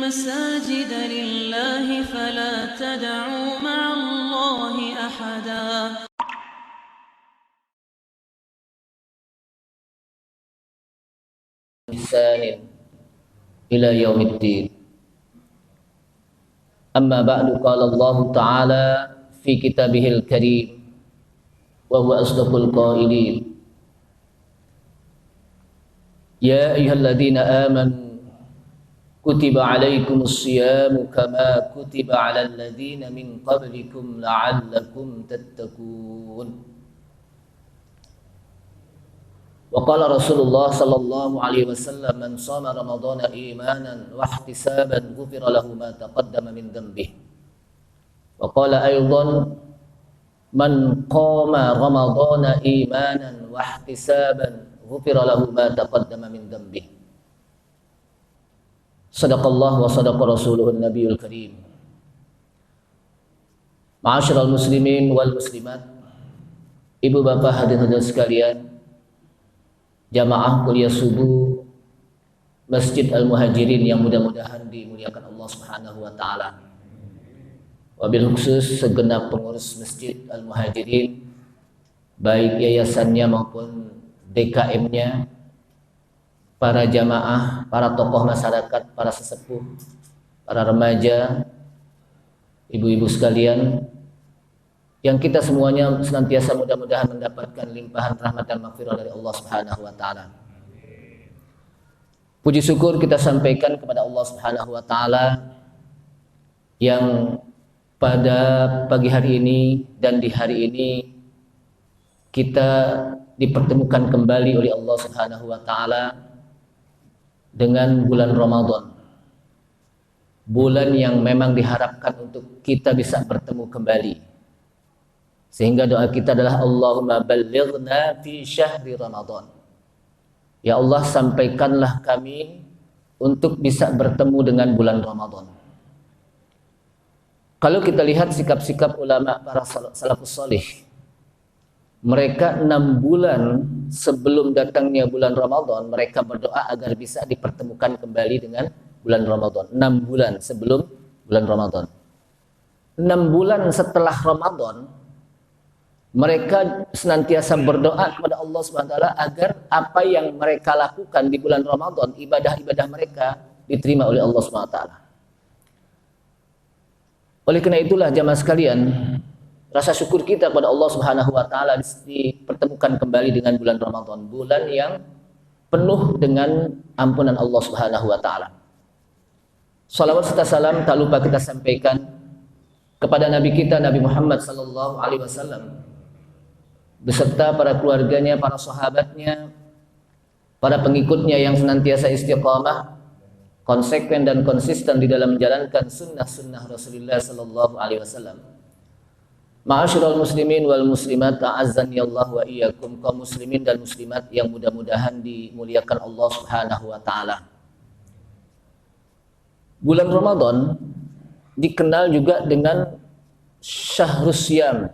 المساجد لله فلا تدعوا مع الله أحدا. إحسان إلى يوم الدين. أما بعد قال الله تعالى في كتابه الكريم وهو أصدق القائلين يا أيها الذين آمنوا كتب عليكم الصيام كما كتب على الذين من قبلكم لعلكم تتقون. وقال رسول الله صلى الله عليه وسلم من صام رمضان إيمانا واحتسابا غفر له ما تقدم من ذنبه. وقال أيضا من قام رمضان إيمانا واحتسابا غفر له ما تقدم من ذنبه. صدق الله وصدق رسوله النبي الكريم. Ma'asyiral muslimin wal muslimat, ibu bapak hadirin sekalian, jamaah kuliah subuh Masjid Al-Muhajirin yang mudah-mudahan dimuliakan Allah Subhanahu wa taala. Wabil khusus segenap pengurus Masjid Al-Muhajirin, baik yayasannya maupun DKM-nya, para jamaah, para tokoh masyarakat, para sesepuh, para remaja, ibu-ibu sekalian, yang kita semuanya senantiasa mudah-mudahan mendapatkan limpahan rahmat dan maghfirah dari Allah Subhanahu wa taala. Puji syukur kita sampaikan kepada Allah Subhanahu wa taala yang pada pagi hari ini dan di hari ini kita dipertemukan kembali oleh Allah Subhanahu wa taala dengan bulan Ramadan. Bulan yang memang diharapkan untuk kita bisa bertemu kembali. Sehingga doa kita adalah Allahumma ballighna fi syahri Ramadan. Ya Allah, sampaikanlah kami untuk bisa bertemu dengan bulan Ramadan. Kalau kita lihat sikap-sikap ulama para salafus salih, mereka 6 bulan sebelum datangnya bulan Ramadan, mereka berdoa agar bisa dipertemukan kembali dengan bulan Ramadan. 6 bulan sebelum bulan Ramadan. 6 bulan setelah Ramadan, mereka senantiasa berdoa kepada Allah Subhanahu wa taala agar apa yang mereka lakukan di bulan Ramadan, ibadah-ibadah mereka diterima oleh Allah Subhanahu wa taala. Oleh karena itulah jamaah sekalian, rasa syukur kita kepada Allah Subhanahu wa taala dipertemukan kembali dengan bulan Ramadan, bulan yang penuh dengan ampunan Allah Subhanahu wa taala. Salawat serta salam tak lupa kita sampaikan kepada Nabi kita Nabi Muhammad sallallahu alaihi wasallam beserta para keluarganya, para sahabatnya, para pengikutnya yang senantiasa istiqamah, konsekuen dan konsisten di dalam menjalankan sunnah-sunnah Rasulullah sallallahu alaihi wasallam. Ma'asyiral muslimin wal muslimat, a'azzani Allah wa iyyakum, kaum muslimin dan muslimat yang mudah-mudahan dimuliakan Allah Subhanahu wa taala. Bulan Ramadan dikenal juga dengan Syahrus Syam,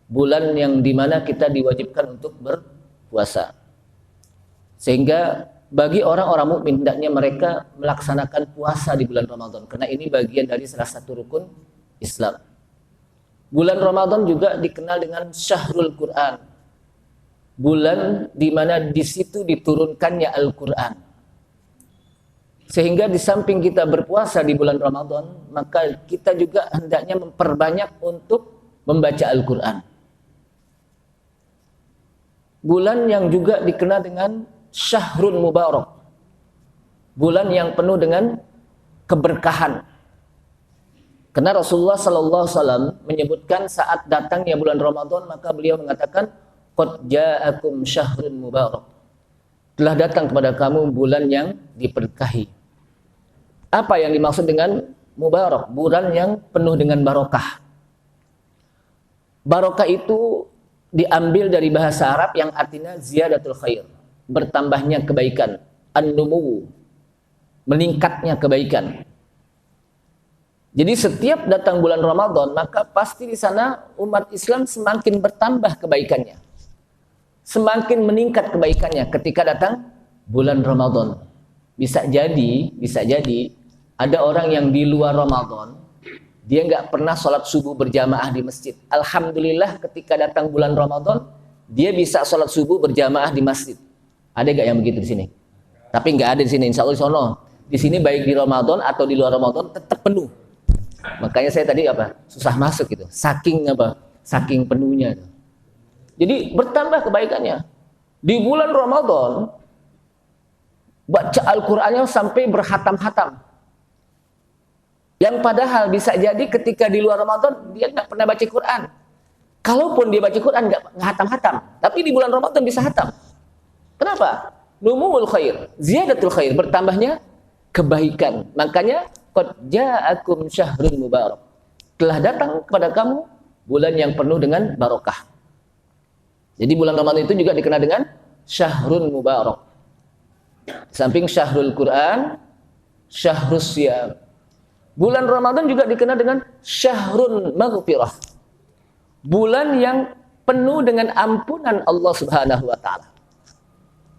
bulan yang dimana kita diwajibkan untuk berpuasa. Sehingga bagi orang-orang mukmin hendaknya mereka melaksanakan puasa di bulan Ramadan, karena ini bagian dari salah satu rukun Islam. Bulan Ramadan juga dikenal dengan Syahrul Quran, bulan di mana di situ diturunkannya Al-Quran. Sehingga di samping kita berpuasa di bulan Ramadan, maka kita juga hendaknya memperbanyak untuk membaca Al-Quran. Bulan yang juga dikenal dengan Syahrul Mubarak, bulan yang penuh dengan keberkahan. Karena Rasulullah sallallahu alaihi wasallam menyebutkan saat datangnya bulan Ramadan, maka beliau mengatakan qad ja'akum syahrun mubarak, telah datang kepada kamu bulan yang diberkahi. Apa yang dimaksud dengan mubarak? Bulan yang penuh dengan barokah. Barokah itu diambil dari bahasa Arab yang artinya ziyadatul khair, bertambahnya kebaikan, an-numu, meningkatnya kebaikan. Jadi setiap datang bulan Ramadan, maka pasti di sana umat Islam semakin bertambah kebaikannya, semakin meningkat kebaikannya ketika datang bulan Ramadan. Bisa jadi ada orang yang di luar Ramadan, dia nggak pernah sholat subuh berjamaah di masjid. Alhamdulillah ketika datang bulan Ramadan, dia bisa sholat subuh berjamaah di masjid. Ada nggak yang begitu di sini? Tapi nggak ada di sini, insya Allah di sono. Di sini baik di Ramadan atau di luar Ramadan tetap penuh. Makanya saya tadi susah masuk gitu. Saking penuhnya. Jadi bertambah kebaikannya. Di bulan Ramadan baca Al-Qur'annya sampai berhatam-hatam. Yang padahal bisa jadi ketika di luar Ramadan dia nggak pernah baca Quran. Kalaupun dia baca Quran nggak hatam-hatam, tapi di bulan Ramadan bisa hatam. Kenapa? Numul khair, ziyadatul khair, bertambahnya kebaikan. Makanya qad ja'akum syahrul mubarak. Telah datang kepada kamu bulan yang penuh dengan barokah. Jadi bulan Ramadan itu juga dikenal dengan syahrul mubarak. Samping syahrul Quran, syahrus siyam. Bulan Ramadan juga dikenal dengan syahrun maghfirah. Bulan yang penuh dengan ampunan Allah Subhanahu wa taala.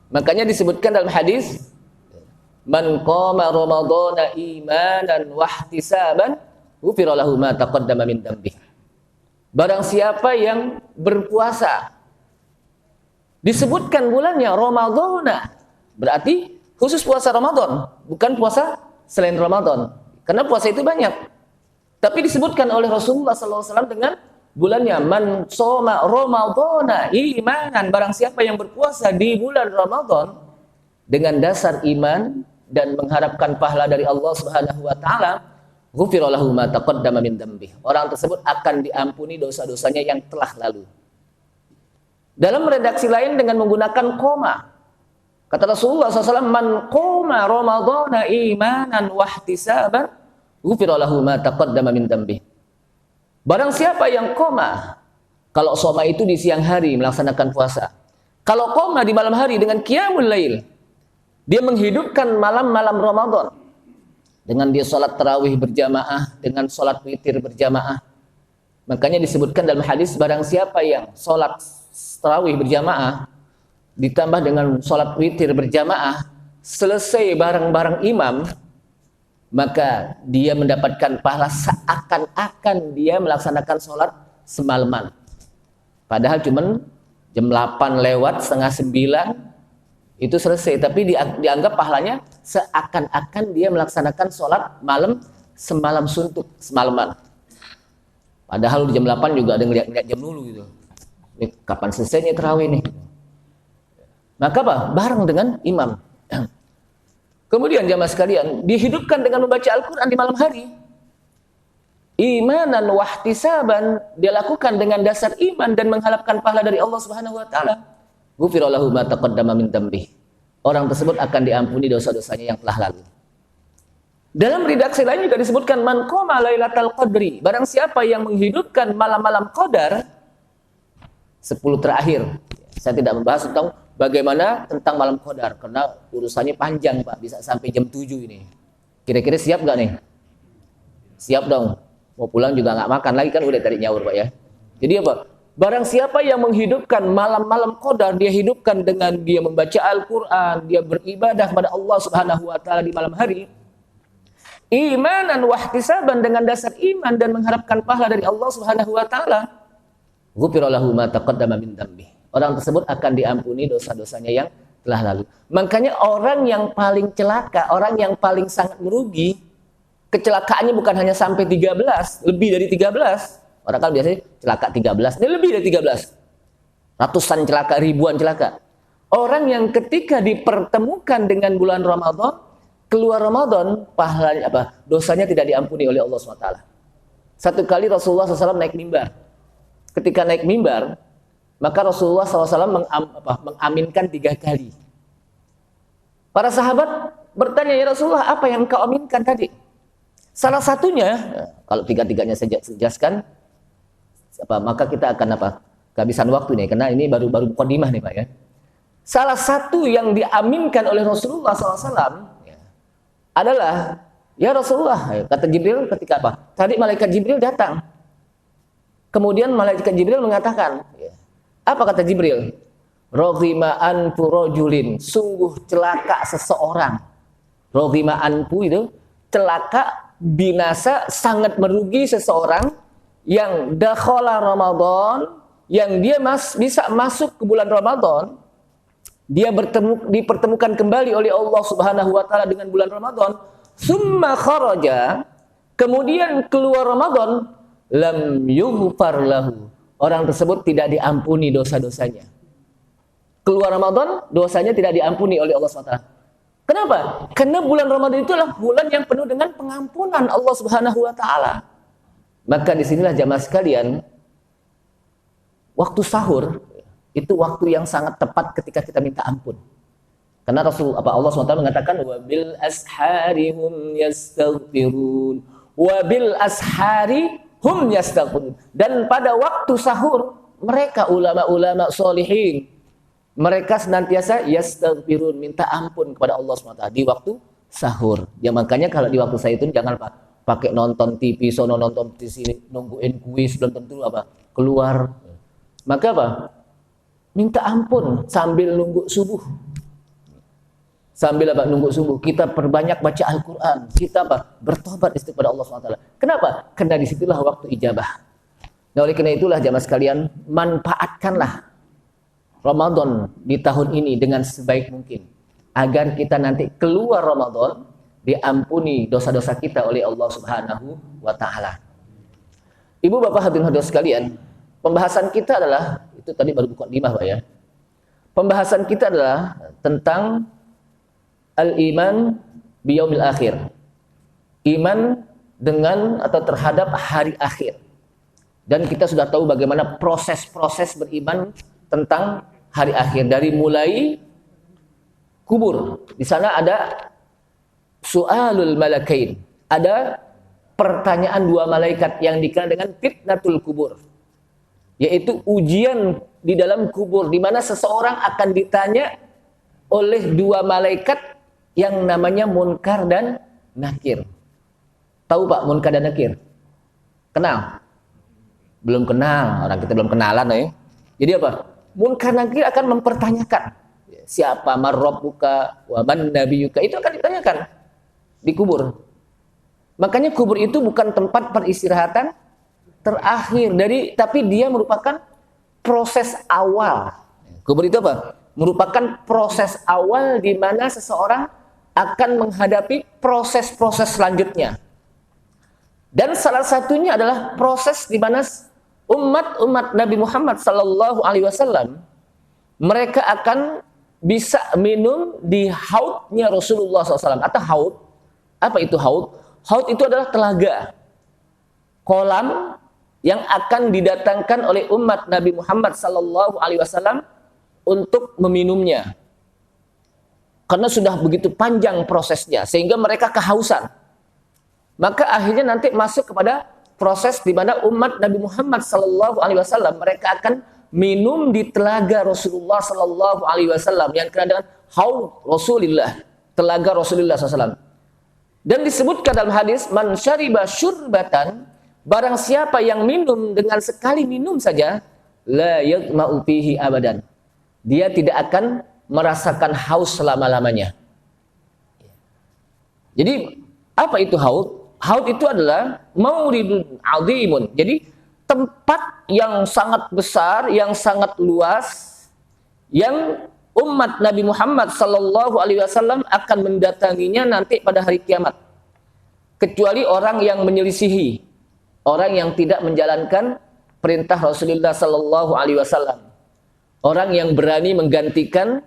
Makanya disebutkan dalam hadis, man qama ramadhana imanan wa ihtisaban, ghufira lahu ma taqaddama min dhanbihi. Barang siapa yang berpuasa, disebutkan bulannya Ramadhana, berarti khusus puasa Ramadan, bukan puasa selain Ramadan. Karena puasa itu banyak. Tapi disebutkan oleh Rasulullah SAW dengan bulannya, man shoma ramadhana imanan, barang siapa yang berpuasa di bulan Ramadan dengan dasar iman dan mengharapkan pahala dari Allah Subhanahu wa taala, ghufira lahu ma taqaddama min dhanbihi. Orang tersebut akan diampuni dosa-dosanya yang telah lalu. Dalam redaksi lain dengan menggunakan koma. Kata Rasulullah SAW, man qoma ramadhana imanan wa ihtisaban, ghufira lahu ma taqaddama min dhanbihi. Barang siapa yang qoma, kalau shoma itu di siang hari melaksanakan puasa. Kalau qoma di malam hari dengan qiyamul lail, dia menghidupkan malam-malam Ramadan dengan dia salat tarawih berjamaah, dengan salat witir berjamaah. Makanya disebutkan dalam hadis, barang siapa yang salat tarawih berjamaah ditambah dengan sholat witir berjamaah, selesai bareng-bareng imam, maka dia mendapatkan pahala seakan-akan dia melaksanakan sholat semalaman. Padahal cuman jam 8 lewat setengah 9 itu selesai, tapi dianggap pahalanya seakan-akan dia melaksanakan sholat malam semalam suntuk, semalaman. Padahal di jam 8 juga ada ngeliat jam dulu gitu. Kapan selesainya tarawih nih? Maka bareng dengan imam. Kemudian jamaah sekalian, dihidupkan dengan membaca Al-Quran di malam hari. Imanan wa ihtisaban, dia lakukan dengan dasar iman dan mengharapkan pahala dari Allah Subhanahu wa taala. Ghufira lahu ma taqaddama min dhanbihi. Orang tersebut akan diampuni dosa-dosanya yang telah lalu. Dalam redaksi lain juga disebutkan, man qama lailatal qadri, barang siapa yang menghidupkan malam-malam qadar 10 terakhir. Saya tidak membahas tentang bagaimana tentang malam qadar karena urusannya panjang Pak, bisa sampai jam 7 ini. Kira-kira siap gak nih? Siap dong. Mau pulang juga gak makan lagi kan, udah tarik nyaur Pak ya. Jadi apa? Barang siapa yang menghidupkan malam-malam qadar, dia hidupkan dengan dia membaca Al-Quran, dia beribadah kepada Allah Subhanahu wa taala di malam hari. Imanan wa ihtisaban, dengan dasar iman dan mengharapkan pahala dari Allah Subhanahu wa taala. Ghufira lahu ma taqaddama min dhanbihi. Orang tersebut akan diampuni dosa-dosanya yang telah lalu. Makanya orang yang paling celaka, orang yang paling sangat merugi, kecelakaannya bukan hanya sampai 13, lebih dari 13. Orang kan biasanya celaka 13, ini lebih dari 13. Ratusan celaka, ribuan celaka. Orang yang ketika dipertemukan dengan bulan Ramadan, keluar Ramadan, pahalanya dosanya tidak diampuni oleh Allah SWT. Satu kali Rasulullah SAW naik mimbar. Ketika naik mimbar, maka Rasulullah SAW mengaminkan 3 kali. Para sahabat bertanya, ya Rasulullah, apa yang engkau aminkan tadi? Salah satunya, kalau tiga-tiganya saya jelaskan, maka kita akan kehabisan waktu nih, karena ini baru muqaddimah nih Pak ya. Salah satu yang diaminkan oleh Rasulullah SAW adalah, ya Rasulullah, kata Jibril ketika tadi malaikat Jibril datang. Kemudian malaikat Jibril mengatakan, apa kata Jibril? Raghima anfu rajulin, sungguh celaka seseorang. Raghima anfu itu celaka, binasa, sangat merugi seseorang yang dakhala Ramadan, yang dia bisa masuk ke bulan Ramadan, dia dipertemukan kembali oleh Allah Subhanahu wa taala dengan bulan Ramadan, summa kharaja, kemudian keluar Ramadan, lam yughfar lahu. Orang tersebut tidak diampuni dosa-dosanya. Keluar Ramadan, dosanya tidak diampuni oleh Allah SWT. Kenapa? Karena bulan Ramadan itu adalah bulan yang penuh dengan pengampunan Allah Subhanahu wa taala. Maka disinilah jamaah sekalian, waktu sahur itu waktu yang sangat tepat ketika kita minta ampun. Karena Allah SWT mengatakan wabil ashari hum yastaghfirun. Wabil ashari hum yastaghfirun. Dan pada waktu sahur mereka ulama-ulama solihin, mereka senantiasa yastaghfirun, minta ampun kepada Allah SWT di waktu sahur. Ya makanya kalau di waktu sahur itu jangan pakai nonton TV, sono nonton di sini, nungguin kuis, belum tentu keluar. Maka minta ampun sambil nunggu subuh. Sambil nunggu subuh, kita perbanyak baca Al-Quran, kita bertobat istighfar kepada Allah SWT. Kenapa? Karena disitulah waktu ijabah. Nah, oleh karena itulah jamaah sekalian, manfaatkanlah Ramadan di tahun ini dengan sebaik mungkin, agar kita nanti keluar Ramadan diampuni dosa-dosa kita oleh Allah Subhanahu wa taala. Ibu bapak hadirin hadirat sekalian, pembahasan kita adalah, itu tadi baru mukadimah Pak ya. Pembahasan kita adalah tentang al-iman biyaumil akhir. Iman dengan atau terhadap hari akhir. Dan kita sudah tahu bagaimana proses-proses beriman tentang hari akhir, dari mulai kubur. Di sana ada su'alul malakain, ada pertanyaan dua malaikat yang dikenal dengan fitnatul kubur, yaitu ujian di dalam kubur, di mana seseorang akan ditanya oleh dua malaikat yang namanya Munkar dan Nakir. Tahu Pak Munkar dan Nakir? Kenal? Belum kenal, orang kita belum kenalan ya. Jadi apa? Munkar Nakir akan mempertanyakan siapa marrabbuka wa man nabiyuka, itu akan ditanyakan di kubur. Makanya kubur itu bukan tempat peristirahatan terakhir tapi dia merupakan proses awal. Kubur itu apa? Merupakan proses awal di mana seseorang akan menghadapi proses-proses selanjutnya. Dan salah satunya adalah proses di mana umat Nabi Muhammad sallallahu alaihi wasallam mereka akan bisa minum di haudnya Rasulullah SAW. Atau haud, apa itu haud? Haud itu adalah telaga, kolam yang akan didatangkan oleh umat Nabi Muhammad sallallahu alaihi wasallam untuk meminumnya. Karena sudah begitu panjang prosesnya sehingga mereka kehausan. Maka akhirnya nanti masuk kepada proses di mana umat Nabi Muhammad sallallahu alaihi wasallam mereka akan minum di telaga Rasulullah sallallahu alaihi wasallam yang dikenal dengan haud Rasulullah, telaga Rasulullah SAW. Dan disebutkan dalam hadis, man syariba syurbatan, barang siapa yang minum dengan sekali minum saja, la yagma'u fihi abadan, dia tidak akan merasakan haus selama-lamanya. Jadi apa itu haud? Haud itu adalah mauridun azimun. Jadi tempat yang sangat besar, yang sangat luas, yang umat Nabi Muhammad sallallahu alaihi wasallam akan mendatanginya nanti pada hari kiamat. Kecuali orang yang menyelisihi, orang yang tidak menjalankan perintah Rasulullah sallallahu alaihi wasallam. Orang yang berani menggantikan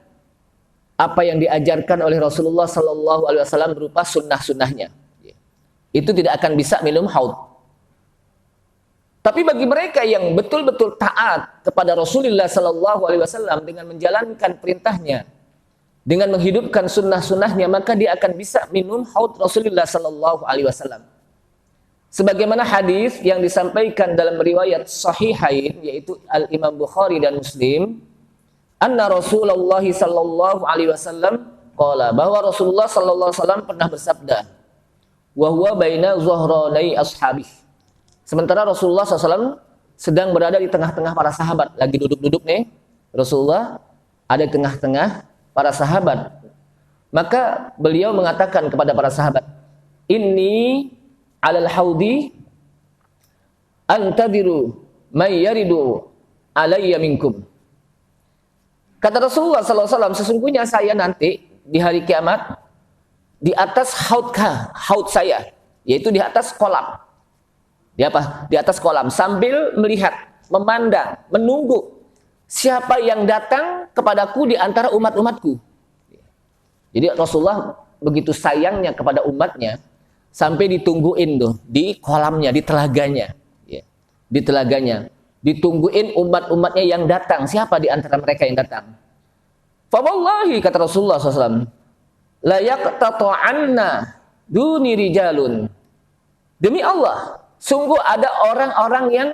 apa yang diajarkan oleh Rasulullah sallallahu alaihi wasallam berupa sunnah-sunnahnya. Itu tidak akan bisa minum haud. Tapi bagi mereka yang betul-betul taat kepada Rasulullah sallallahu alaihi wasallam dengan menjalankan perintahnya, dengan menghidupkan sunnah-sunnahnya, maka dia akan bisa minum haud Rasulullah sallallahu alaihi wasallam. Sebagaimana hadis yang disampaikan dalam riwayat sahihain, yaitu Al-Imam Bukhari dan Muslim, anna Rasulullah sallallahu alaihi wasallam qala, bahwa Rasulullah sallallahu alaihi wasallam pernah bersabda, wa huwa baina zuhranai ashabih. Sementara Rasulullah SAW sedang berada di tengah-tengah para sahabat, lagi duduk-duduk nih, Rasulullah ada di tengah-tengah para sahabat. Maka beliau mengatakan kepada para sahabat, inni 'alal haudi antadiru may yaridu alayya minkum. Kata Rasulullah SAW, sesungguhnya saya nanti di hari kiamat di atas haud saya, yaitu di atas kolam. Di atas kolam, sambil melihat, memandang, menunggu siapa yang datang kepadaku di antara umat-umatku. Jadi Rasulullah begitu sayangnya kepada umatnya sampai ditungguin tuh di kolamnya, di telaganya. Di telaganya, ditungguin umat-umatnya yang datang. Siapa di antara mereka yang datang? Fa wallahi, kata Rasulullah SAW, la yaqtata'anna duni rijalun. Demi Allah, sungguh ada orang-orang yang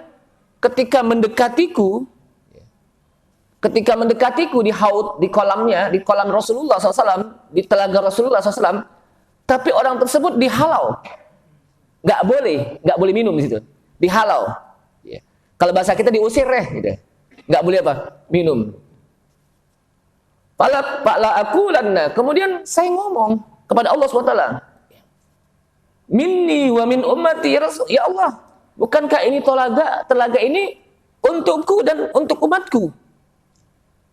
ketika mendekatiku di haud, di kolamnya, di kolam Rasulullah SAW, di telaga Rasulullah SAW, tapi orang tersebut dihalau, nggak boleh minum di situ, dihalau. Kalau bahasa kita diusir gitu. Nggak boleh apa? Minum. Fala aqulanna. Kemudian saya ngomong kepada Allah SWT. Minni wa min ummati, ya Allah, bukankah ini telaga ini untukku dan untuk umatku?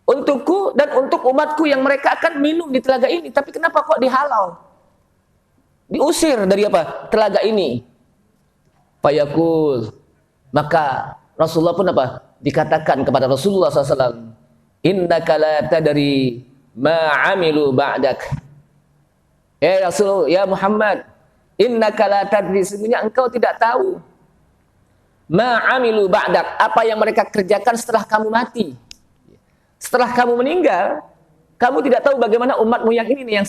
Untukku dan untuk umatku yang mereka akan minum di telaga ini. Tapi kenapa kok dihalau? Diusir dari apa? Telaga ini. Fayaqul. Maka Rasulullah pun apa? Dikatakan kepada Rasulullah SAW, innaka la tadri ma amilu ba'dak. Ya Rasul, ya Muhammad, innaka la tadri, sesungguhnya engkau tidak tahu ma amilu ba'dak, apa yang mereka kerjakan setelah kamu mati. Setelah kamu meninggal, kamu tidak tahu bagaimana umatmu yang ini nih,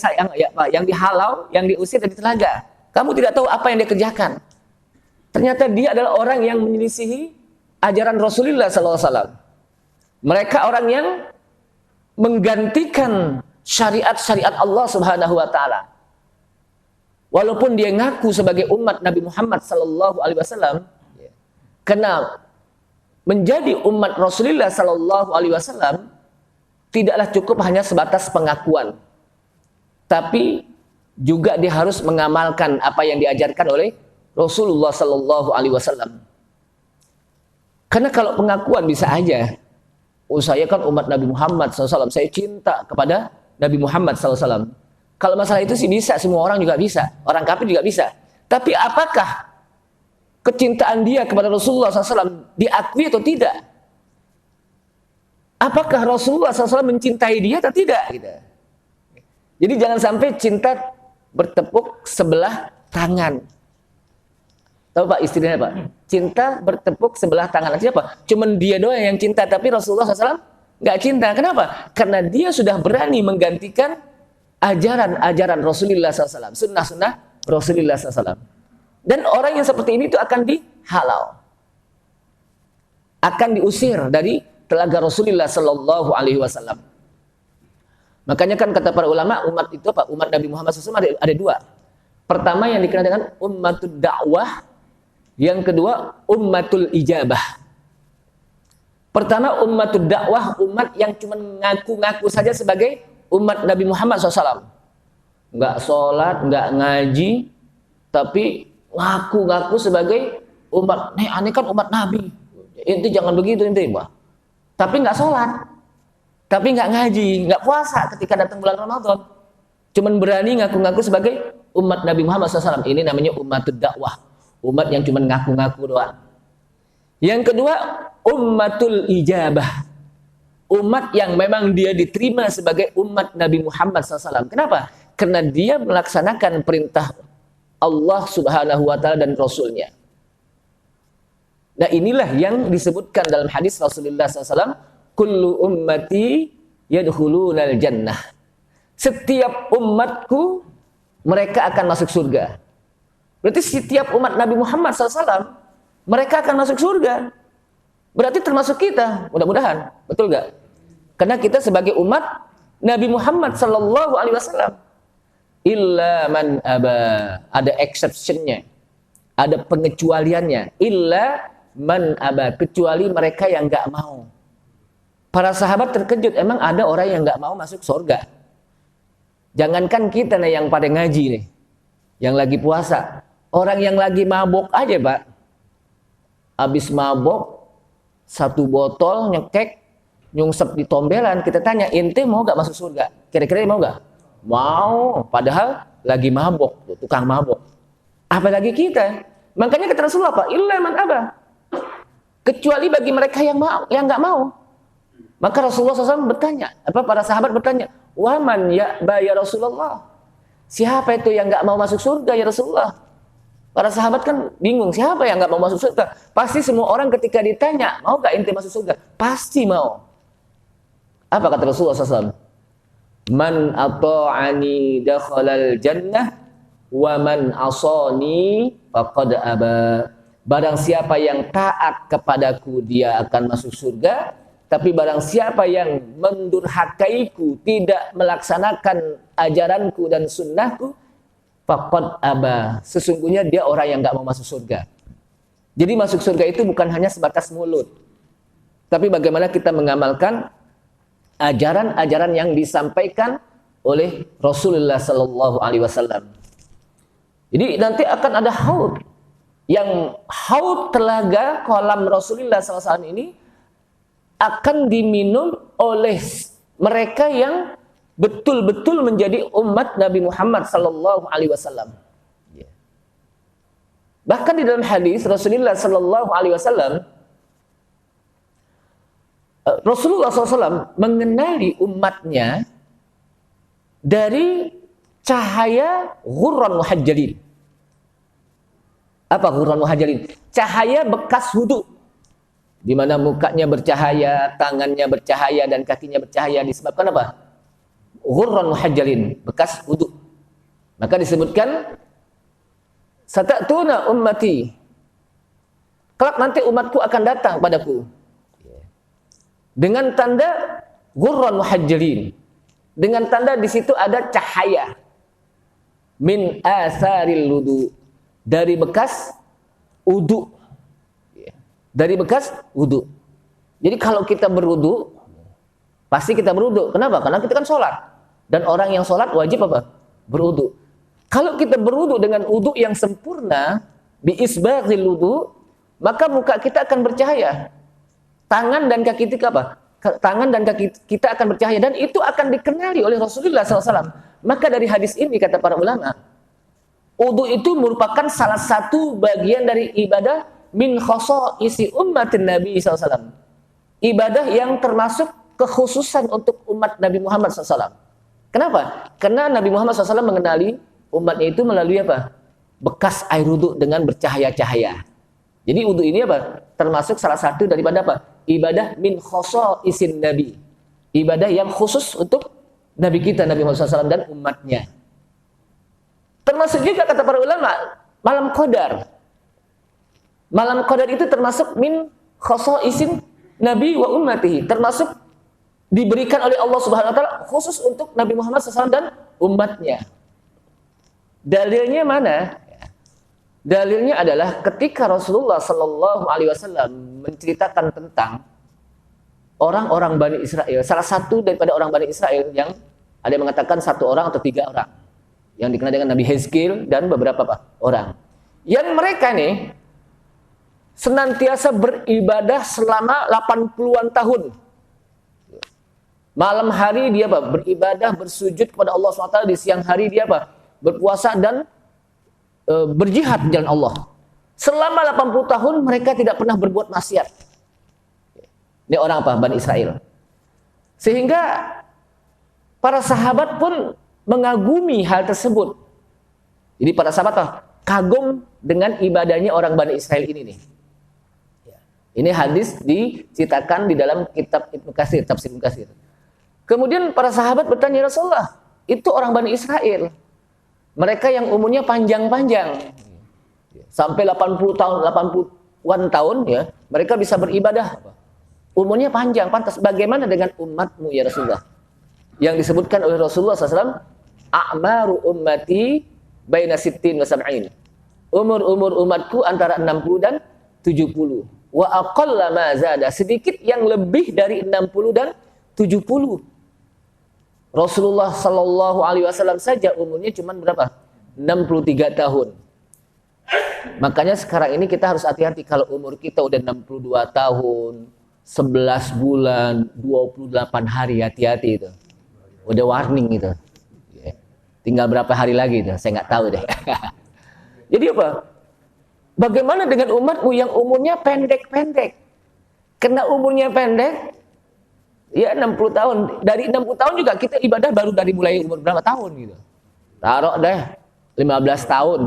yang dihalau, yang diusir dari telaga. Kamu tidak tahu apa yang dia kerjakan. Ternyata dia adalah orang yang menyelisihi ajaran Rasulullah SAW. Mereka orang yang menggantikan syariat-syariat Allah Subhanahu wa Ta'ala. Walaupun dia ngaku sebagai umat Nabi Muhammad SAW, karena menjadi umat Rasulullah SAW tidaklah cukup hanya sebatas pengakuan, tapi juga dia harus mengamalkan apa yang diajarkan oleh Rasulullah SAW. Karena kalau pengakuan bisa aja, saya kan umat Nabi Muhammad SAW, saya cinta kepada Nabi Muhammad SAW. Kalau masalah itu sih bisa, semua orang juga bisa, orang kafir juga bisa. Tapi apakah kecintaan dia kepada Rasulullah SAW diakui atau tidak? Apakah Rasulullah SAW mencintai dia atau tidak? Gitu. Jadi jangan sampai cinta bertepuk sebelah tangan. Tahu Pak istilahnya Pak? Cinta bertepuk sebelah tangan. Artinya apa? Cuman dia doang yang cinta, tapi Rasulullah SAW nggak cinta. Kenapa? Karena dia sudah berani menggantikan ajaran Rasulullah SAW, sunnah-sunnah Rasulullah SAW. Dan orang yang seperti ini itu akan dihalau, akan diusir dari telaga Rasulullah SAW. Makanya kan kata para ulama, umat itu apa? Umat Nabi Muhammad SAW ada dua. Pertama yang dikenal dengan ummatud dakwah, yang kedua ummatul ijabah. Pertama ummatud dakwah, umat yang cuma ngaku-ngaku saja sebagai umat Nabi Muhammad SAW. Nggak sholat, nggak ngaji, tapi ngaku-ngaku sebagai umat. Aneh kan umat Nabi. Inti jangan begitu inti, Pak. Tapi nggak sholat, tapi nggak ngaji, nggak puasa ketika datang bulan Ramadan. Cuman berani ngaku-ngaku sebagai umat Nabi Muhammad SAW. Ini namanya ummatud dakwah. Umat yang cuma ngaku-ngaku doang. Yang kedua, ummatul ijabah. Umat yang memang dia diterima sebagai umat Nabi Muhammad SAW. Kenapa? Karena dia melaksanakan perintah Allah Subhanahu wa Ta'ala dan Rasulnya. Nah inilah yang disebutkan dalam hadis Rasulullah SAW, kullu ummati yadkhulunal jannah. Setiap umatku mereka akan masuk surga. Berarti setiap umat Nabi Muhammad SAW mereka akan masuk surga. Berarti termasuk kita, mudah-mudahan, betul gak? Karena kita sebagai umat Nabi Muhammad SAW. Illa man aba, ada exceptionnya, ada pengecualiannya. Illa man aba, kecuali mereka yang gak mau. Para sahabat terkejut, emang ada orang yang gak mau masuk surga? Jangankan kita nih yang pada ngaji nih, yang lagi puasa. Orang yang lagi mabok aja, Pak. Habis mabok, 1 botol nyekek, nyungsep di tombelan, kita tanya, ente mau gak masuk surga? Kira-kira mau gak? Mau, padahal lagi mabok, tukang mabok. Apalagi kita. Makanya kata Rasulullah apa? Illa man aba. Kecuali bagi mereka yang nggak mau. Maka Rasulullah SAW bertanya, para sahabat bertanya, waman ya Rasulullah? Siapa itu yang nggak mau masuk surga ya Rasulullah? Para sahabat kan bingung, siapa yang nggak mau masuk surga? Pasti semua orang ketika ditanya, mau nggak ente masuk surga? Pasti mau. Apa kata Rasulullah SAW? Man ata'ani dakhalal jannah wa man asani faqad aba. Barang siapa yang taat kepadaku, dia akan masuk surga. Tapi barang siapa yang mendurhakaiku, tidak melaksanakan ajaranku dan sunnahku, faqad aba. Sesungguhnya dia orang yang nggak mau masuk surga. Jadi masuk surga itu bukan hanya sebatas mulut, tapi bagaimana kita mengamalkan ajaran-ajaran yang disampaikan oleh Rasulullah Sallallahu Alaihi Wasallam. Jadi nanti akan ada haud, yang haud telaga kolam Rasulullah SAW ini akan diminum oleh mereka yang betul-betul menjadi umat Nabi Muhammad Sallallahu Alaihi Wasallam. Bahkan di dalam hadis Rasulullah Sallallahu Alaihi Wasallam, Rasulullah SAW mengenali umatnya dari cahaya ghurran muhajjalin. Apa ghurran muhajjalin? Cahaya bekas wudu, di mana mukanya bercahaya, tangannya bercahaya, dan kakinya bercahaya. Disebabkan apa? Ghurran muhajjalin, bekas wudu. Maka disebutkan, satatuna ummati, kelak nanti umatku akan datang padaku dengan tanda ghurran muhajjalin, dengan tanda di situ ada cahaya min asaril wudu, dari bekas wudu, dari bekas wudu. Jadi kalau kita berwudu, pasti kita berwudu. Kenapa? Karena kita kan sholat, dan orang yang sholat wajib apa? Berwudu. Kalau kita berwudu dengan wudu yang sempurna, bi isbaghil wudu, maka muka kita akan bercahaya. Tangan dan kaki kita apa? Tangan dan kaki kita akan bercahaya, dan itu akan dikenali oleh Rasulullah SAW. Maka dari hadis ini kata para ulama, wudu itu merupakan salah satu bagian dari ibadah min khosa'isi ummatin Nabi SAW. Ibadah yang termasuk kekhususan untuk umat Nabi Muhammad SAW. Kenapa? Karena Nabi Muhammad SAW mengenali umatnya itu melalui apa? Bekas air wudu dengan bercahaya-cahaya. Jadi wudu ini apa? Termasuk salah satu daripada apa? Ibadah min khoso'isin Nabi. Ibadah yang khusus untuk Nabi kita, Nabi Muhammad SAW dan umatnya. Termasuk juga kata para ulama, malam qadar. Malam qadar itu termasuk min khoso'isin Nabi wa ummatihi. Termasuk diberikan oleh Allah Subhanahu Wa Taala khusus untuk Nabi Muhammad SAW dan umatnya. Dalilnya mana? Dalilnya adalah ketika Rasulullah Sallallahu Alaihi Wasallam menceritakan tentang orang-orang Bani Israel, salah satu daripada orang Bani Israel yang ada yang mengatakan 1 orang atau 3 orang, yang dikenal dengan Nabi Hezqil dan beberapa orang, yang mereka nih senantiasa beribadah selama 80-an tahun. Malam hari dia apa? Beribadah, bersujud kepada Allah SWT. Di siang hari dia apa? Berpuasa dan berjihad di jalan Allah. Selama 80 tahun mereka tidak pernah berbuat maksiat. Ini orang apa? Bani Israel. Sehingga para sahabat pun mengagumi hal tersebut. Jadi para sahabat kagum dengan ibadahnya orang Bani Israel ini nih. Ini hadis diceritakan di dalam kitab Ibnu Katsir, tafsir Ibnu Katsir. Kemudian para sahabat bertanya, Rasulullah, itu orang Bani Israel. Mereka yang umurnya panjang-panjang. Sampai 80-an tahun ya, mereka bisa beribadah. Umurnya panjang, pantas. Bagaimana dengan umatmu ya Rasulullah? Yang disebutkan oleh Rasulullah SAW, a'maru ummati baina sittin wa sab'in. Umur umatku antara 60 dan 70. Wa aqalla ma zada, sedikit yang lebih dari 60 dan 70. Rasulullah Sallallahu Alaihi Wasallam saja umurnya cuma berapa? 63 tahun. Makanya sekarang ini kita harus hati-hati kalau umur kita udah 62 tahun, 11 bulan, 28 hari, hati-hati itu. Udah warning itu. Tinggal berapa hari lagi itu, saya nggak tahu deh. Jadi apa? Bagaimana dengan umatmu yang umurnya pendek-pendek? Karena umurnya pendek, ya 60 tahun. Dari 60 tahun juga kita ibadah baru dari mulai umur berapa tahun gitu. Taruh deh 15 tahun.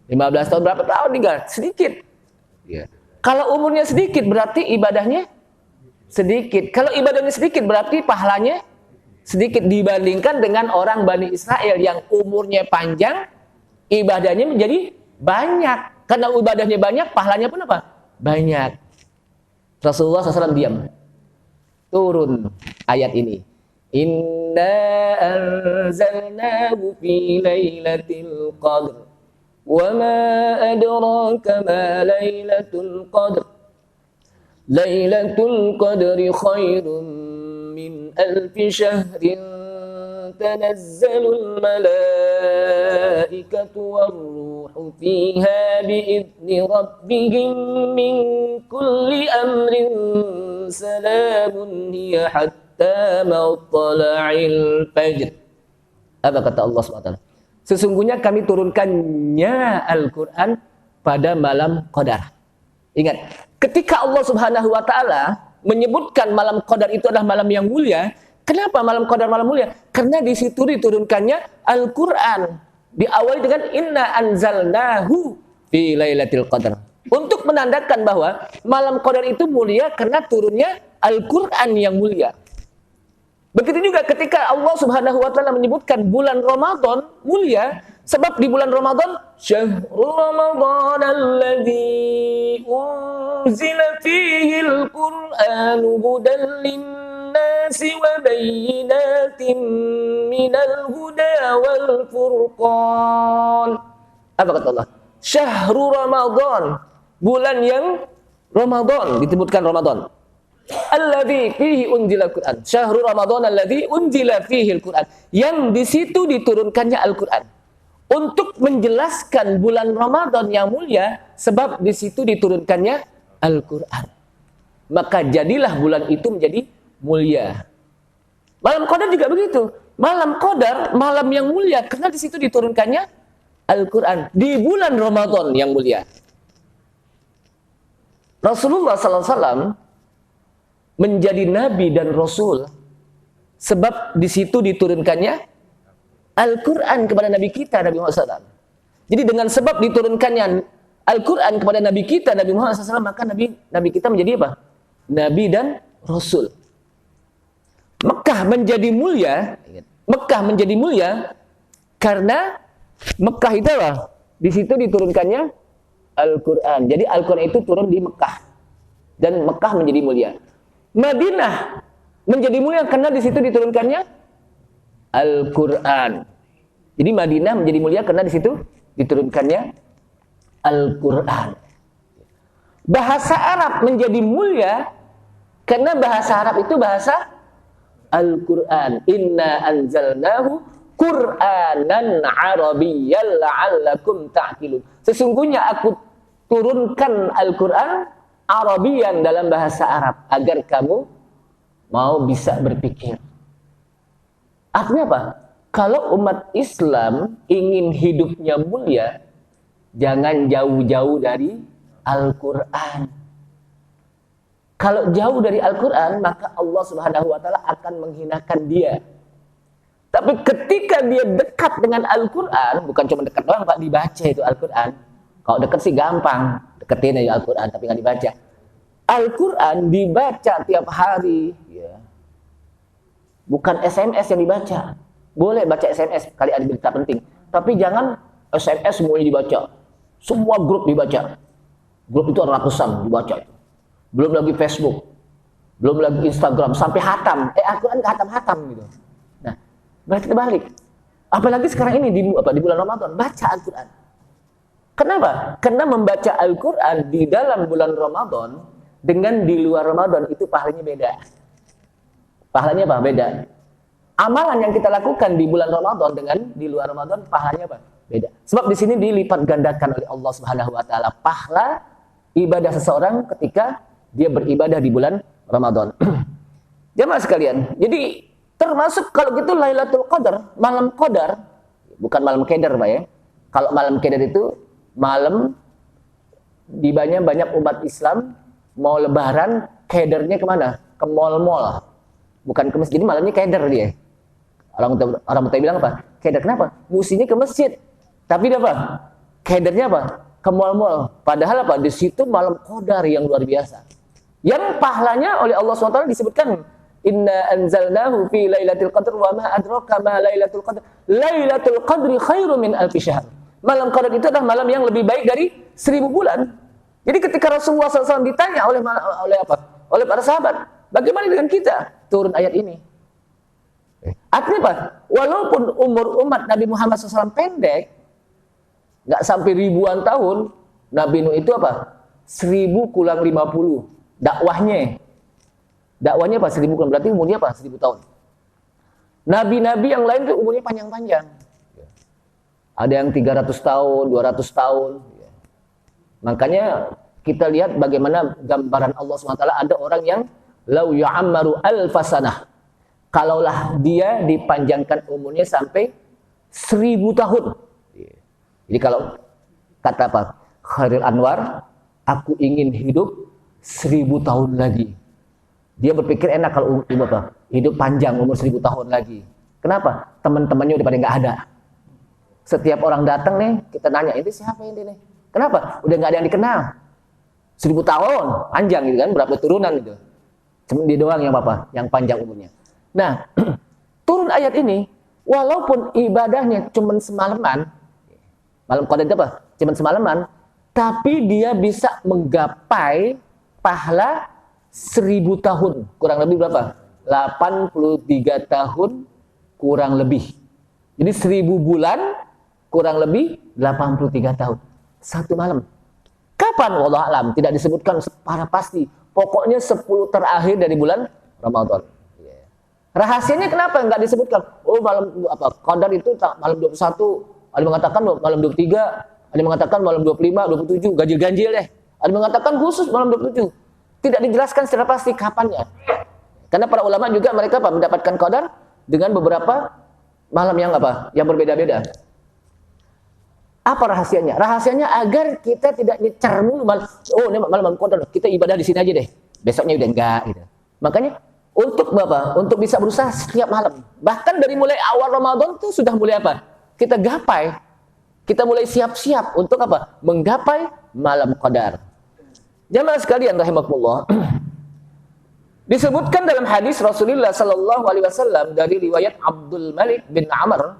15 tahun berapa tahun tinggal? Sedikit. Ya. Kalau umurnya sedikit berarti ibadahnya sedikit. Kalau ibadahnya sedikit berarti pahalanya sedikit dibandingkan dengan orang Bani Israel yang umurnya panjang, ibadahnya menjadi banyak. Karena ibadahnya banyak, pahalanya pun apa? Banyak. Rasulullah SAW diam. Turun ayat ini. Inna anzalnahu fi lailatul qadr. وَمَا أَدْرَاكَ مَا لَيْلَةُ الْقَدْرِ لَيْلَةُ الْقَدْرِ خَيْرٌ مِّنْ أَلْفِ شَهْرٍ تَنَزَّلُ الْمَلَائِكَةُ وَالرُّوحُ فِيهَا بِإِذْنِ رَبِّهِمْ مِنْ كُلِّ أَمْرٍ سَلَامٌ هِيَ حَتَّى مَطْلَعِ الْفَجْرِ. Apa kata Allah SWT? Sesungguhnya kami turunkannya Al-Quran pada malam Qadar. Ingat, ketika Allah Subhanahu wa Ta'ala menyebutkan malam Qadar itu adalah malam yang mulia, kenapa malam Qadar malam mulia? Karena di situ diturunkannya Al-Quran. Diawali dengan inna anzalnahu fi lailatul qadar. Untuk menandakan bahwa malam Qadar itu mulia karena turunnya Al-Quran yang mulia. Begitu juga ketika Allah Subhanahu wa Ta'ala menyebutkan bulan Ramadan mulia, sebab di bulan Ramadan syahrul Ramadan alladzi unzila fihi al-Qur'anu hudan lin-nasi wa bayyinatin minal huda wal furqan. Apa kata Allah? Syahrul Ramadan, bulan yang Ramadan, disebutkan Ramadan. Alladzi fihi unzila al-Qur'an. Syahrul Ramadan alladzi unzila fihi al-Qur'an. Yang di situ diturunkannya Al-Qur'an. Untuk menjelaskan bulan Ramadan yang mulia, sebab di situ diturunkannya Al-Qur'an. Maka jadilah bulan itu menjadi mulia. Malam Qadar juga begitu. Malam Qadar, malam yang mulia karena di situ diturunkannya Al-Qur'an di bulan Ramadan yang mulia. Rasulullah SAW menjadi nabi dan rasul sebab di situ diturunkannya Al-Quran kepada nabi kita Nabi Muhammad SAW. Jadi dengan sebab diturunkannya Al-Quran kepada nabi kita Nabi Muhammad SAW, maka nabi kita menjadi apa? Nabi dan rasul. Mekah menjadi mulia karena Mekah itu apa? Di situ diturunkannya Al-Quran. Jadi Al-Quran itu turun di Mekah dan Mekah menjadi mulia. Madinah menjadi mulia karena di situ diturunkannya Al-Quran. Jadi Madinah menjadi mulia karena di situ diturunkannya Al-Quran. Bahasa Arab menjadi mulia karena bahasa Arab itu bahasa Al-Quran. Inna anzalnahu Qur'anan Arabiyyan la'allakum ta'qilun. Sesungguhnya aku turunkan Al-Quran Arabian dalam bahasa Arab agar kamu mau bisa berpikir. Artinya apa? Kalau umat Islam ingin hidupnya mulia, jangan jauh-jauh dari Al-Quran. Kalau jauh dari Al-Quran, maka Allah Subhanahu wa Ta'ala akan menghinakan dia. Tapi ketika dia dekat dengan Al-Quran, bukan cuma dekat doang, Pak, dibaca itu Al-Quran. Kalau dekat sih gampang, deketin aja Al-Quran, tapi nggak dibaca. Al-Quran dibaca tiap hari, ya. Bukan SMS yang dibaca. Boleh baca SMS kali ada berita penting, tapi jangan SMS semuanya dibaca. Semua grup dibaca. Grup itu ratusan dibaca. Belum lagi Facebook, belum lagi Instagram, sampai hatam. Al-Quran ke hatam-hatam gitu. Nah, berarti terbalik. Apalagi sekarang ini di bulan Ramadan, baca Al-Quran. Kenapa? Karena membaca Al-Quran di dalam bulan Ramadan dengan di luar Ramadan itu pahalanya beda. Pahalanya apa? Beda. amalan yang kita lakukan di bulan Ramadan dengan di luar Ramadan pahalanya apa? Beda. Sebab di sini dilipat gandakan oleh Allah Subhanahu wa taala pahala ibadah seseorang ketika dia beribadah di bulan Ramadan. Jemaah sekalian, jadi termasuk kalau gitu Lailatul Qadar, malam Qadar, bukan malam Qadar, Pak ya. Kalau malam Qadar itu malam di banyak umat Islam mau lebaran, Qadarnya kemana? Ke mall-mall. Bukan ke masjid. Jadi malamnya Qadar dia. Orang Mutai bilang apa? Qadar kenapa? Musinya ke masjid. Tapi dia apa? Qadarnya apa? Ke mall-mall. Padahal apa? Di situ malam Qadar yang luar biasa. Yang pahalanya oleh Allah SWT disebutkan, Inna anzalnahu fi lailatul qadr wa ma adraka ma lailatul qadr. Lailatul qadri khairu min alfi syahr. Malam Qadar itu adalah malam yang lebih baik dari 1000 bulan. Jadi ketika Rasulullah SAW ditanya oleh apa? Oleh para sahabat, bagaimana dengan kita? Turun ayat ini. Artinya apa? Walaupun umur umat Nabi Muhammad SAW pendek, nggak sampai ribuan tahun, Nabi Nuh itu apa? 1000 kurang 50 dakwahnya. Dakwahnya apa? 1000 kurang, berarti umurnya apa? 1000 tahun. Nabi-nabi yang lain itu umurnya panjang-panjang. Ada yang 300 tahun, 200 tahun. Makanya kita lihat bagaimana gambaran Allah SWT, ada orang yang lau ya'ammaru alfasanah. Kalaulah dia dipanjangkan umurnya sampai 1000 tahun. Jadi kalau kata apa? Khairil Anwar, aku ingin hidup 1000 tahun lagi. Dia berpikir enak kalau hidup panjang, umur 1000 tahun lagi. Kenapa? Teman-temannya udah pada nggak ada. Setiap orang datang nih, kita nanya, ini siapa ini nih? Kenapa? Udah nggak ada yang dikenal. 1000 tahun, panjang gitu kan, berapa turunan gitu. Cuma dia doang yang yang panjang umurnya. Nah, turun ayat ini, walaupun ibadahnya cuma semalaman, malam Qadar itu apa? Cuma semalaman, tapi dia bisa menggapai pahala 1000 tahun. Kurang lebih berapa? 83 tahun kurang lebih. Jadi 1000 bulan kurang lebih 83 tahun. Satu malam. Kapan? Wallahu a'lam, tidak disebutkan secara pasti. Pokoknya 10 terakhir dari bulan Ramadan. Rahasianya kenapa enggak disebutkan? Oh, malam Qadar itu malam 21, ada yang mengatakan malam 23, ada yang mengatakan malam 25, 27, ganjil-ganjil deh. Ada yang mengatakan khusus malam 27. Tidak dijelaskan secara pasti kapannya. Karena para ulama juga mereka mendapatkan Qadar dengan beberapa malam yang yang berbeda-beda. Apa rahasianya? Rahasianya agar kita tidak nyecer dulu oh ini malam Qadar, kita ibadah di sini aja deh. Besoknya udah enggak gitu. Makanya untuk Untuk bisa berusaha setiap malam. Bahkan dari mulai awal Ramadan itu sudah mulai kita gapai. Kita mulai siap-siap untuk menggapai malam Qadar. Jamaah sekalian rahimakumullah. Disebutkan dalam hadis Rasulullah sallallahu alaihi wasallam dari riwayat Abdul Malik bin Amr,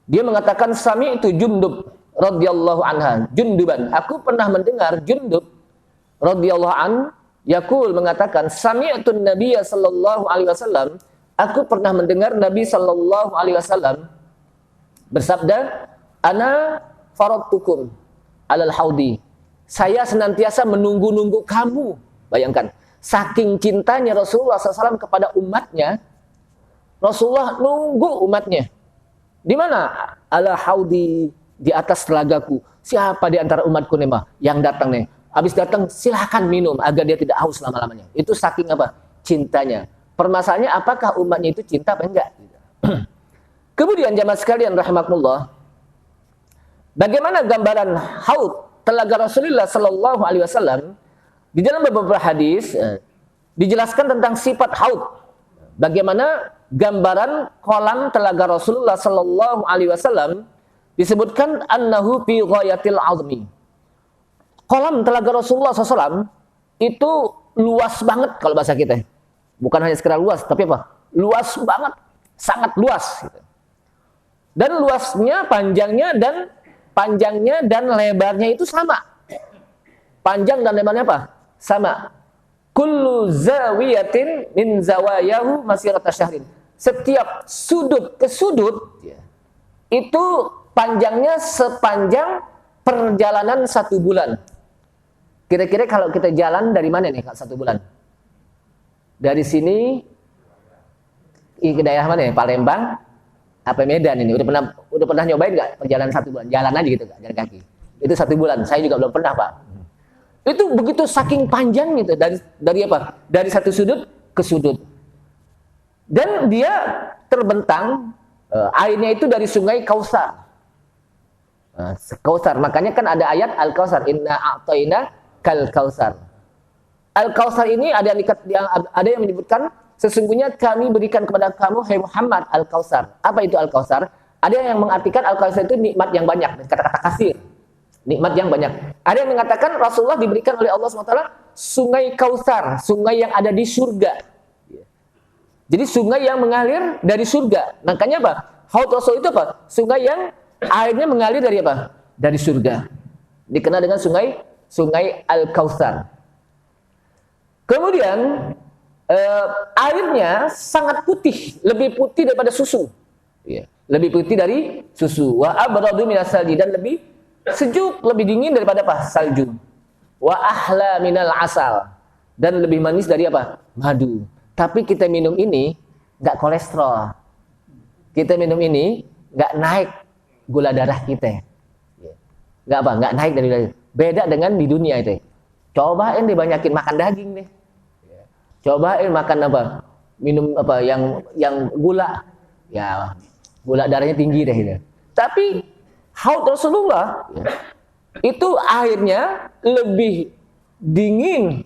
dia mengatakan sami'tu Jundub radhiyallahu anha, Junduban. Aku pernah mendengar Jundub radhiyallahu an yaqul mengatakan sami'tu Nabiyya sallallahu alaihi wasallam, aku pernah mendengar Nabi sallallahu alaihi wasallam bersabda, ana faradtukum alal haudi. Saya senantiasa menunggu-nunggu kamu. Bayangkan, saking cintanya Rasulullah SAW kepada umatnya, Rasulullah nunggu umatnya. Di mana? Ala haudi, di atas telagaku. Siapa di antara umatku nih yang datang nih? Habis datang silahkan minum agar dia tidak haus lama-lamanya. Itu saking cintanya. Permasalahannya apakah umatnya itu cinta apa enggak? Kemudian jamaah sekalian rahimakumullah, bagaimana gambaran haud telaga Rasulullah sallallahu alaihi wasallam? Di dalam beberapa hadis dijelaskan tentang sifat haud. Bagaimana gambaran kolam telaga Rasulullah sallallahu alaihi wasallam? Disebutkan annahu fi ghayatil azmi. Kolam telaga Rasulullah SAW itu luas banget kalau bahasa kita. Bukan hanya sekedar luas, tapi luas banget, sangat luas. Dan luasnya, panjangnya dan lebarnya itu sama. Panjang dan lebarnya sama. Kullu zawiyatin min zawayahu masirata syahrin. Setiap sudut ke sudut itu panjangnya sepanjang perjalanan 1 bulan. Kira-kira kalau kita jalan dari mana nih 1 bulan? Dari sini ke daerah mana ya? Palembang apa Medan ini? Udah pernah nyobain nggak perjalanan 1 bulan? Jalan aja gitu, jalan kaki. Itu 1 bulan. Saya juga belum pernah, Pak. Itu begitu saking panjang gitu, dari apa? Dari satu sudut ke sudut. Dan dia terbentang, airnya itu dari sungai Kausar. Kausar, makanya kan ada ayat Al-Kausar, inna a'tayna kal kausar. Al-Kausar ini ada yang menyebutkan sesungguhnya kami berikan kepada kamu hai Muhammad Al-Kausar. Apa itu Al-Kausar? Ada yang mengartikan Al-Kausar itu nikmat yang banyak, kata-kata kasir. Nikmat yang banyak. Ada yang mengatakan Rasulullah diberikan oleh Allah SWT sungai Kausar, sungai yang ada di surga. Jadi sungai yang mengalir dari surga. Makanya apa? Haud Rasul itu apa? Sungai yang airnya mengalir dari apa? Dari surga. Dikenal dengan sungai Al-Kausar. Kemudian airnya sangat putih, lebih putih daripada susu. Lebih putih dari susu. Wa abradu minas salji, dan lebih sejuk, lebih dingin daripada apa? Salju. Wa ahla minal asal, dan lebih manis dari apa? Madu. Tapi kita minum ini nggak kolesterol. Kita minum ini nggak naik gula darah kita. Nggak apa? Nggak naik dari darah. Beda dengan di dunia itu. Cobain deh banyakin makan daging deh. Cobain makan apa? Minum apa yang gula. Ya, gula darahnya tinggi deh gitu. Tapi Haud Rasulullah itu airnya lebih dingin,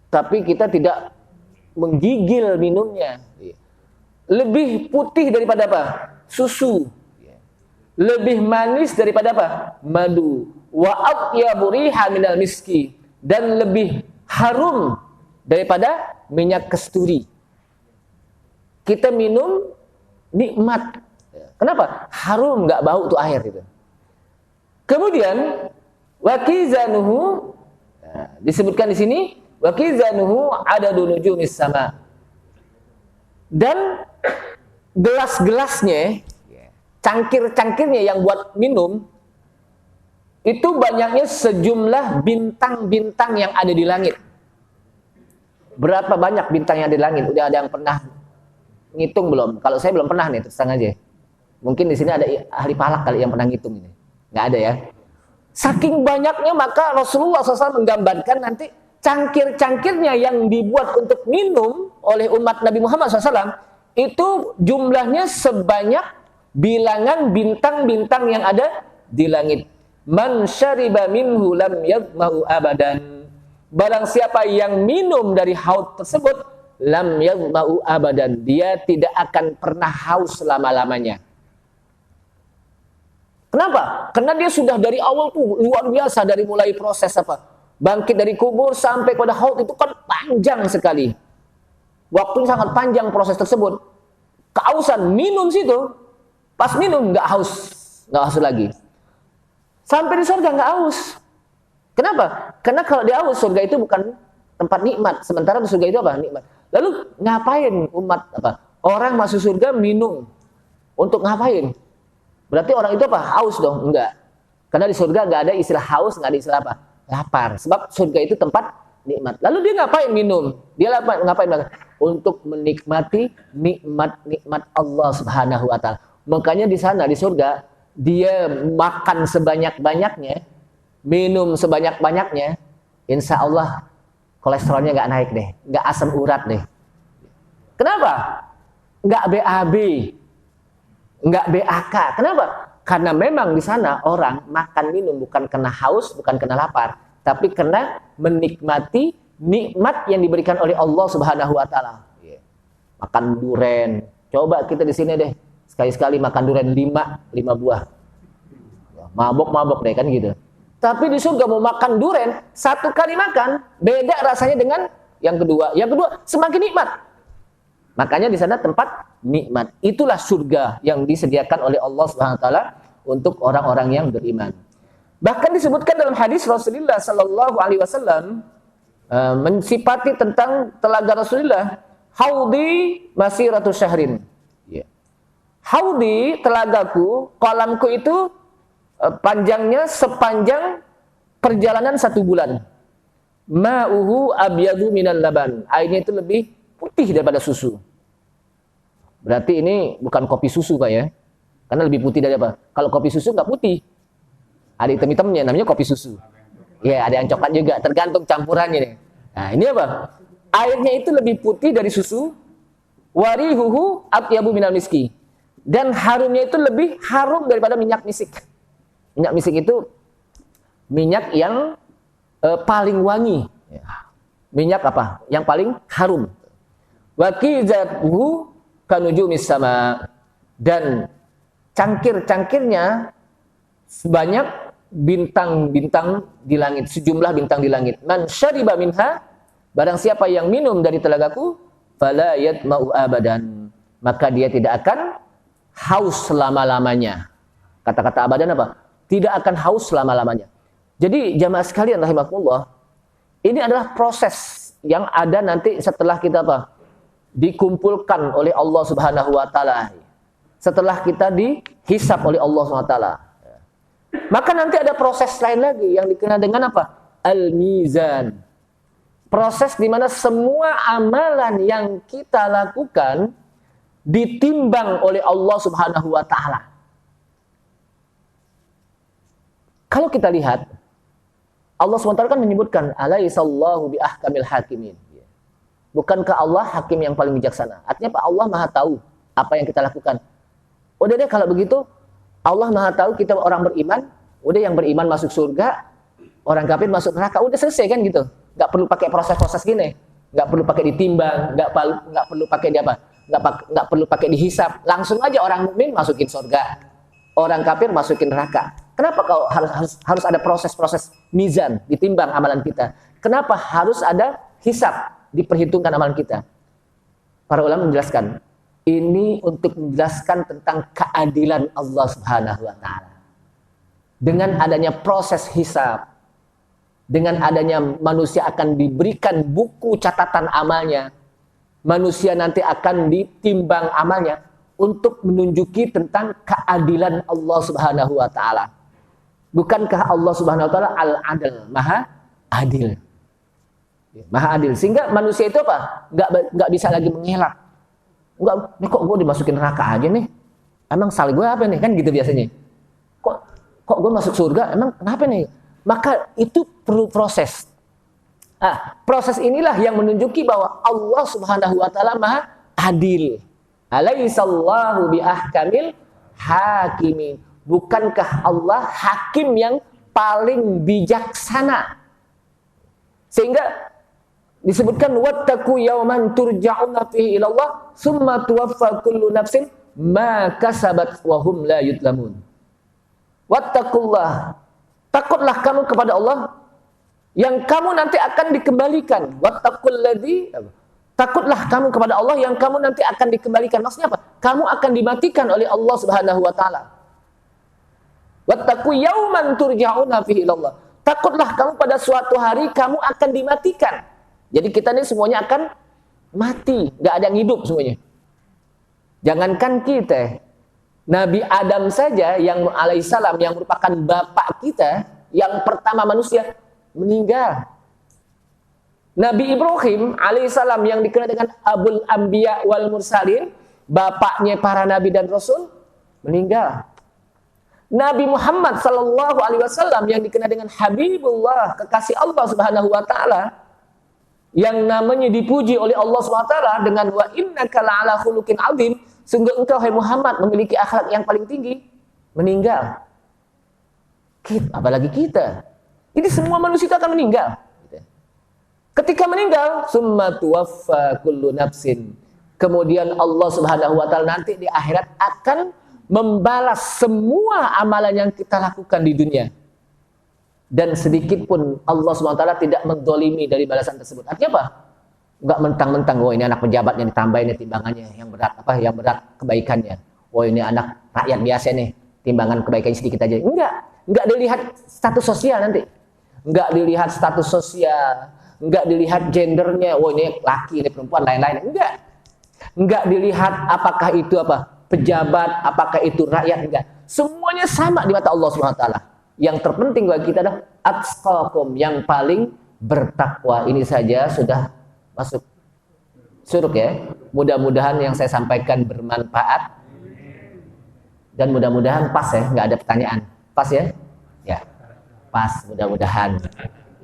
tapi kita tidak menggigil minumnya. Lebih putih daripada apa? Susu. Lebih manis daripada apa? Madu. Wa atyabu riha minal miski, dan lebih harum daripada minyak kasturi. Kita minum nikmat. Kenapa? Harum, nggak bau tuh air itu. Kemudian wakizanuhu, disebutkan di sini wakizanuhu adadu nujumis sama. Dan gelas-gelasnya, cangkir-cangkirnya yang buat minum itu banyaknya sejumlah bintang-bintang yang ada di langit. Berapa banyak bintang yang ada di langit? Udah ada yang pernah ngitung belum? Kalau saya belum pernah nih, terus terang aja. Mungkin di sini ada ahli falak kali yang pernah ngitung ini. Nggak ada ya. Saking banyaknya, maka Rasulullah SAW menggambarkan nanti cangkir-cangkirnya yang dibuat untuk minum oleh umat Nabi Muhammad SAW itu jumlahnya sebanyak bilangan bintang-bintang yang ada di langit. Man syariba minhu lam yadma'u abadan. Barang siapa yang minum dari haud tersebut, lam yadma'u abadan, dia tidak akan pernah haus selama-lamanya. Kenapa? Karena dia sudah dari awal tuh luar biasa, dari mulai proses apa? Bangkit dari kubur sampai pada haud itu kan panjang sekali. Waktunya sangat panjang proses tersebut. Kehausan, minum situ. Pas minum nggak haus lagi. Sampai di surga nggak haus. Kenapa? Karena kalau di haus, surga itu bukan tempat nikmat. Sementara di surga itu apa? Nikmat. Lalu ngapain umat apa? Orang masuk surga minum. Untuk ngapain? Berarti orang itu apa? Haus dong? Enggak. Karena di surga nggak ada istilah haus, nggak ada istilah apa? Lapar. Sebab surga itu tempat nikmat. Lalu dia ngapain minum? Dia ngapain? Untuk menikmati nikmat-nikmat Allah Subhanahu wa Ta'ala. Makanya di sana di surga dia makan sebanyak-banyaknya, minum sebanyak-banyaknya, insya Allah kolesterolnya nggak naik deh, nggak asam urat deh. Kenapa? Nggak BAB, nggak BAK. Kenapa? Karena memang di sana orang makan minum bukan karena haus, bukan karena lapar, tapi karena menikmati nikmat yang diberikan oleh Allah Subhanahu wa Ta'ala. Makan duren. Coba kita di sini deh, sekali-sekali makan duren 5 buah. Mabok-mabok deh kan gitu. Tapi di surga mau makan duren, 1 kali makan, beda rasanya dengan yang kedua. Yang kedua semakin nikmat. Makanya di sana tempat nikmat. Itulah surga yang disediakan oleh Allah Subhanahu wa Ta'ala untuk orang-orang yang beriman. Bahkan disebutkan dalam hadis Rasulullah sallallahu alaihi wasallam mensifati tentang telaga Rasulullah, haudi masiratu syahrin. Haudi, telagaku, kolamku itu panjangnya sepanjang perjalanan 1 bulan. Ma'uhu abyadu minal laban. Airnya itu lebih putih daripada susu. Berarti ini bukan kopi susu Pak ya. Karena lebih putih dari apa? Kalau kopi susu nggak putih. Ada hitam-hitamnya, namanya kopi susu. Ya, ada yang coklat juga, tergantung campurannya nih. Nah, ini apa? Airnya itu lebih putih dari susu. Warihuhu atyabu minal miski. Dan harumnya itu lebih harum daripada minyak misik. Minyak misik itu minyak yang paling wangi. Minyak apa? Yang paling harum. Wa qizatuhu kanujumis sama. Dan cangkir-cangkirnya sebanyak bintang-bintang di langit, sejumlah bintang di langit. Man syariba minha, barang siapa yang minum dari telagaku, fala yatma'u abadan, maka dia tidak akan haus selama-lamanya. Kata-kata abadan apa? Tidak akan haus selama-lamanya. Jadi jamaah sekalian rahimakumullah, ini adalah proses yang ada nanti setelah kita apa? Dikumpulkan oleh Allah Subhanahu wa taala. Setelah kita dihisab oleh Allah Subhanahu wa taala. Maka nanti ada proses lain lagi yang dikenal dengan apa? Al-mizan. Proses di mana semua amalan yang kita lakukan ditimbang oleh Allah Subhanahu wa taala. Kalau kita lihat, Allah SWT kan menyebutkan alaihissallahu bi ahkamil hakimin. Bukankah Allah hakim yang paling bijaksana? Artinya Pak, Allah Maha tahu apa yang kita lakukan. Udah deh kalau begitu, Allah Maha tahu kita orang beriman, udah yang beriman masuk surga, orang kafir masuk neraka, udah selesai kan gitu. Nggak perlu pakai proses-proses gini, nggak perlu pakai ditimbang, nggak perlu pakai di apa, nggak perlu pakai dihisap, langsung aja orang mukmin masukin surga, orang kafir masukin neraka. Kenapa kau harus ada proses-proses mizan, ditimbang amalan kita? Kenapa harus ada hisap, diperhitungkan amalan kita? Para ulama menjelaskan, ini untuk menjelaskan tentang keadilan Allah Subhanahu wa taala. Dengan adanya proses hisab, dengan adanya manusia akan diberikan buku catatan amalnya, manusia nanti akan ditimbang amalnya untuk menunjuki tentang keadilan Allah Subhanahu wa taala. Bukankah Allah Subhanahu wa taala al-adil, Maha adil. Maha adil, sehingga manusia itu apa? Enggak bisa lagi mengelak. Enggak, nih kok gue dimasukin neraka aja nih? Emang salah gue apa nih? Kan gitu biasanya. Kok gue masuk surga? Emang kenapa nih? Maka itu perlu proses. Proses inilah yang menunjuki bahwa Allah Subhanahu wa taala Maha adil. Alaihissallahu bi ahkamil hakimin. Bukankah Allah hakim yang paling bijaksana? Sehingga disebutkan wattaqu yawman turja'una fihi ila Allah summa tuwaffa kullu nafsin ma kasabat wa hum la yudlamun. Wattaqullah, takutlah kamu kepada Allah yang kamu nanti akan dikembalikan. Wattaqulladzi, takutlah kamu kepada Allah yang kamu nanti akan dikembalikan. Maksudnya apa? Kamu akan dimatikan oleh Allah Subhanahu wa taala. Wattaqu yawman turja'una fihi ila Allah. Takutlah kamu pada suatu hari kamu akan dimatikan. Jadi kita ini semuanya akan mati, nggak ada yang hidup semuanya. Jangankan kita, Nabi Adam saja yang alaihissalam yang merupakan bapak kita, yang pertama manusia, meninggal. Nabi Ibrahim alaihissalam yang dikenal dengan Abul Anbiya wal Mursalin, bapaknya para nabi dan rasul, meninggal. Nabi Muhammad sallallahu alaihi wasallam yang dikenal dengan Habibullah, kekasih Allah Subhanahu wa taala, yang namanya dipuji oleh Allah SWT dengan wa innaka la'ala khuluqin azim, sungguh engkau hai Muhammad memiliki akhlak yang paling tinggi, meninggal. Apalagi kita. Ini semua manusia itu akan meninggal. Ketika meninggal, summa tuwaffa kullu nafsin. Kemudian Allah Subhanahu wa taala nanti di akhirat akan membalas semua amalan yang kita lakukan di dunia. Dan sedikit pun Allah SWT tidak mendolimi dari balasan tersebut. Artinya apa? Enggak mentang-mentang, oh ini anak pejabat yang ditambahin timbangannya, yang berat yang berat kebaikannya. Oh ini anak rakyat biasa nih, timbangan kebaikan sedikit aja. Enggak dilihat status sosial nanti. Enggak dilihat status sosial, enggak dilihat gendernya, oh ini laki, ini perempuan, lain-lain. Enggak dilihat apakah itu pejabat, apakah itu rakyat, enggak. Semuanya sama di mata Allah SWT. Yang terpenting bagi kita adalah atqakum, yang paling bertakwa. Ini saja sudah masuk surga ya. Mudah-mudahan yang saya sampaikan bermanfaat dan mudah-mudahan pas ya, nggak ada pertanyaan. Pas ya? Ya, pas mudah-mudahan.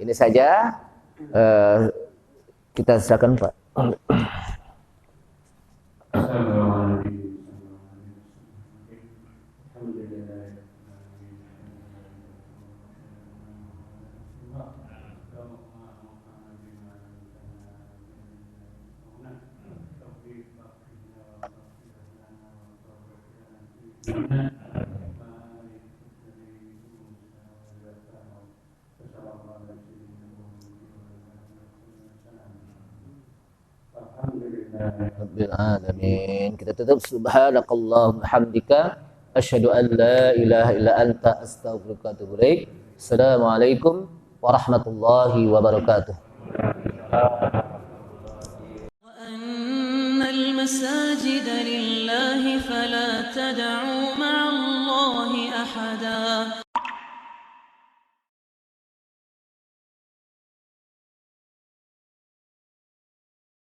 Ini saja kita silakan Pak. Rabbil alamin. Kita tutup subhanakallahumma hamdika asyhadu an la ilaha illa anta astaghfiruka wa atubu ilaik. Assalamualaikum warahmatullahi wabarakatuh. وأن المساجد لله فلا تدعوا مع الله أحدا